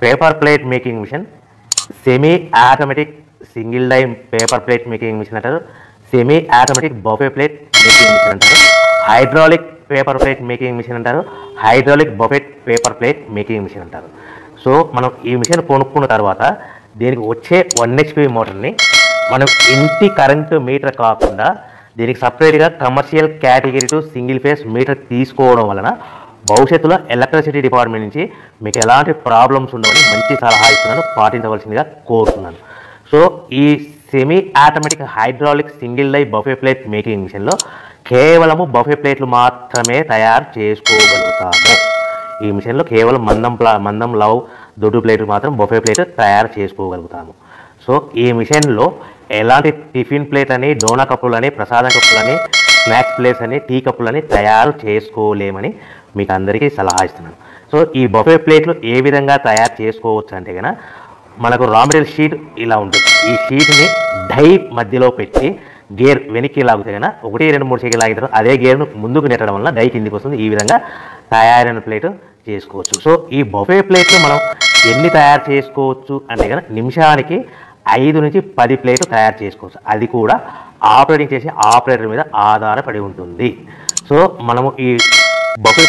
Paper plate making machine, semi automatic single die paper plate making machine అంటారు, semi automatic buffet plate making machine అంటారు, hydraulic paper plate making machine అంటారు, hydraulic buffet paper plate making machine అంటారు. So మనం ఈ machine కొనుక్కున్న తర్వాత దీనికి వచ్చే 1 HP మోటార్ని మనం ఇంటి కరెంటు మీటర్ కాకుండా దీనికి సపరేట్గా commercial category to single phase metre తీసుకోవడం వలన భవిష్యత్తులో ఎలక్ట్రిసిటీ డిపార్ట్మెంట్ నుంచి మీకు ఎలాంటి ప్రాబ్లమ్స్ ఉండవని మంచి సలహా ఇస్తున్నాను, పాటించవలసిందిగా కోరుతున్నాను. సో ఈ semi automatic hydraulic single die buffet plate making మిషన్లో కేవలము బఫే ప్లేట్లు మాత్రమే తయారు చేసుకోగలుగుతాము. ఈ మిషన్లో కేవలం మందం లవ్ దొడ్డు ప్లేట్లు మాత్రం బఫే ప్లేట్ తయారు చేసుకోగలుగుతాము. సో ఈ మిషన్లో ఎలాంటి టిఫిన్ ప్లేట్ అని, డోనా కప్పులని, ప్రసాదం కప్పులని, స్నాక్స్ ప్లేట్స్ అని, టీ కప్పులని తయారు చేసుకోలేమని మీకు అందరికీ సలహా ఇస్తున్నాను. సో ఈ బఫే ప్లేట్లు ఏ విధంగా తయారు చేసుకోవచ్చు అంటే కనుక మనకు రా మెటీరియల్ షీట్ ఇలా ఉంటుంది. ఈ షీట్ని డై మధ్యలో పెట్టి గేర్ వెనక్కి లాగితే కనుక 1, 2, 3 సెకండ్లు లాగిన తర్వాత అదే గేర్ను ముందుకు నెట్టడం వల్ల డై కిందికి వస్తుంది. ఈ విధంగా తయారైన ప్లేట్ చేసుకోవచ్చు. సో ఈ బఫే ప్లేట్లు మనం ఎన్ని తయారు చేసుకోవచ్చు అంటే కనుక నిమిషానికి 5 నుంచి 10 ప్లేట్లు తయారు చేసుకోవచ్చు. అది కూడా ఆపరేటింగ్ చేసే ఆపరేటర్ మీద ఆధారపడి ఉంటుంది. సో మనము ఈ బఫే